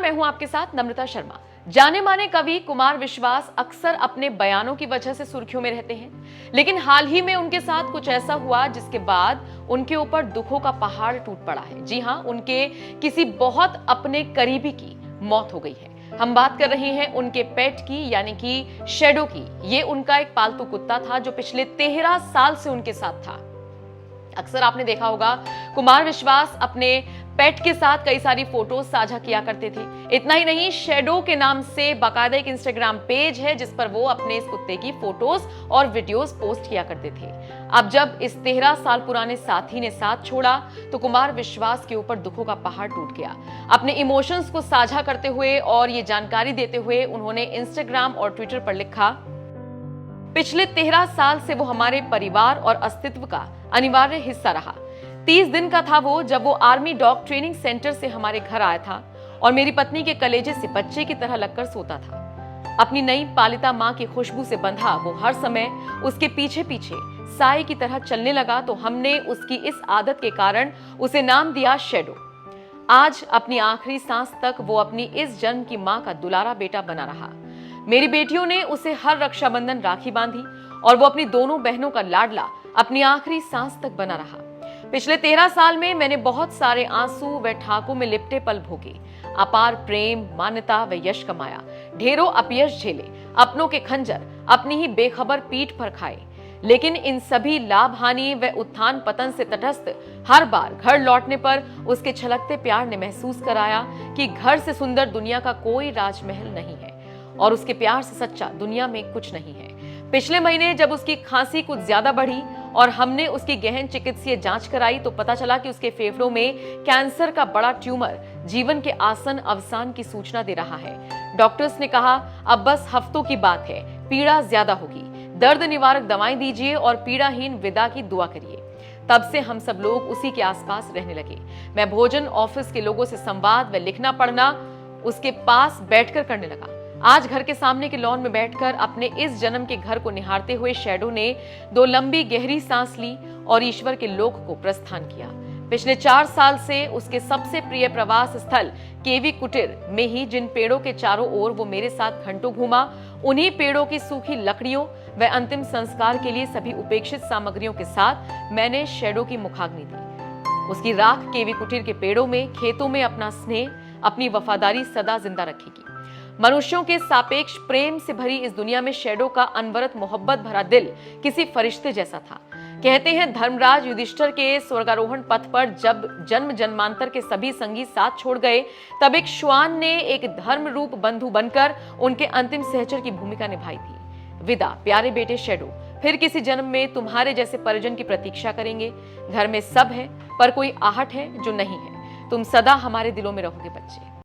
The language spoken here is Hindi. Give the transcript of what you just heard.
मैं हूं आपके साथ नम्रता शर्मा। जाने माने कवि कुमार विश्वास अक्सर अपने बयानों की वजह से सुर्खियों में रहते हैं, लेकिन हाल ही में उनके साथ कुछ ऐसा हुआ जिसके बाद उनके ऊपर दुखों का पहाड़ टूट पड़ा है। जी हां, उनके किसी बहुत अपने करीबी की मौत हो गई है। हम बात कर रहे हैं उनके पेट की, यानी कि शैडो की। ये उनका एक पालतू कुत्ता था जो पिछले 13 साल से उनके साथ था। अक्सर आपने देखा होगा कुमार विश्वास अपने पेट के साथ कई सारी फोटोज साझा किया करते थे। इतना ही नहीं, शैडो के नाम से बाकायदा एक इंस्टाग्राम पेज है जिस पर वो अपने इस कुत्ते की फोटोज और वीडियोस पोस्ट किया करते थे। अब जब इस 13 साल पुराने साथी ने साथ छोड़ा तो कुमार विश्वास के ऊपर दुखों का पहाड़ टूट गया। अपने इमोशंस को साझा करते हुए और ये जानकारी देते हुए उन्होंने इंस्टाग्राम और ट्विटर पर लिखा, पिछले 13 साल से वो हमारे परिवार और अस्तित्व का अनिवार्य हिस्सा रहा। 30 दिन का था वो जब वो आर्मी डॉग ट्रेनिंग सेंटर से हमारे घर आया था और मेरी पत्नी के कलेजे से बच्चे की तरह लगकर सोता था। अपनी नई पालिता माँ की खुशबू से बंधा वो हर समय उसके पीछे पीछे साए की तरह चलने लगा, तो हमने उसकी इस आदत के कारण उसे नाम दिया शैडो। आज अपनी आखिरी सांस तक वो अपनी इस जन्म की माँ का दुलारा बेटा बना रहा। मेरी बेटियों ने उसे हर रक्षाबंधन राखी बांधी और वो अपनी दोनों बहनों का लाडला अपनी आखिरी सांस तक बना रहा। पिछले 13 साल में मैंने बहुत सारे आंसू व ठाकों में लिपटे पल भोगे, अपार प्रेम, मान्यता व यश कमाया, ढेरों अपयश झेले, अपनों के खंजर अपनी ही बेखबर पीठ पर खाए, लेकिन इन सभी लाभ हानि व उत्थान पतन से तटस्थ हर बार घर लौटने पर उसके छलकते प्यार ने महसूस कराया कि घर से सुंदर दुनिया का कोई राजमहल नहीं है और उसके प्यार से सच्चा दुनिया में कुछ नहीं है। पिछले महीने जब उसकी खांसी कुछ ज्यादा बढ़ी और हमने उसकी गहन चिकित्सीय जांच कराई तो पता चला कि उसके फेफड़ों में कैंसर का बड़ा ट्यूमर जीवन के आसन अवसान की सूचना दे रहा है। डॉक्टर्स ने कहा, अब बस हफ्तों की बात है, पीड़ा ज्यादा होगी, दर्द निवारक दवाएं दीजिए और पीड़ाहीन विदा की दुआ करिए। तब से हम सब लोग उसी के आसपास रहने लगे। मैं भोजन, ऑफिस के लोगों से संवाद व लिखना पढ़ना उसके पास बैठकर करने लगा। आज घर के सामने के लॉन में बैठकर अपने इस जन्म के घर को निहारते हुए शैडो ने 2 लंबी गहरी सांस ली और ईश्वर के लोक को प्रस्थान किया। पिछले 4 साल से उसके सबसे प्रिय प्रवास स्थल केवी कुटीर में ही जिन पेड़ों के चारों ओर वो मेरे साथ घंटों घूमा, उन्हीं पेड़ों की सूखी लकड़ियों व अंतिम संस्कार के लिए सभी उपेक्षित सामग्रियों के साथ मैंने शैडो की मुखाग्नि दी। उसकी राख केवी कुटीर के पेड़ों में, खेतों में अपना स्नेह, अपनी वफादारी सदा जिंदा रखेगी। मनुष्यों के सापेक्ष प्रेम से भरी इस दुनिया में शैडो का अनवरत मोहब्बत भरा दिल किसी फरिश्ते जैसा था। कहते हैं धर्मराज युधिष्ठिर के स्वर्गारोहण पथ पर जब जन्म जन्मांतर के सभी संगी साथ छोड़ गए, तब एक श्वान ने एक धर्म रूप बंधु बनकर उनके अंतिम सहचर की भूमिका निभाई थी। विदा प्यारे बेटे शैडो, फिर किसी जन्म में तुम्हारे जैसे परिजन की प्रतीक्षा करेंगे। घर में सब है पर कोई आहट है जो नहीं है। तुम सदा हमारे दिलों में रहोगे बच्चे।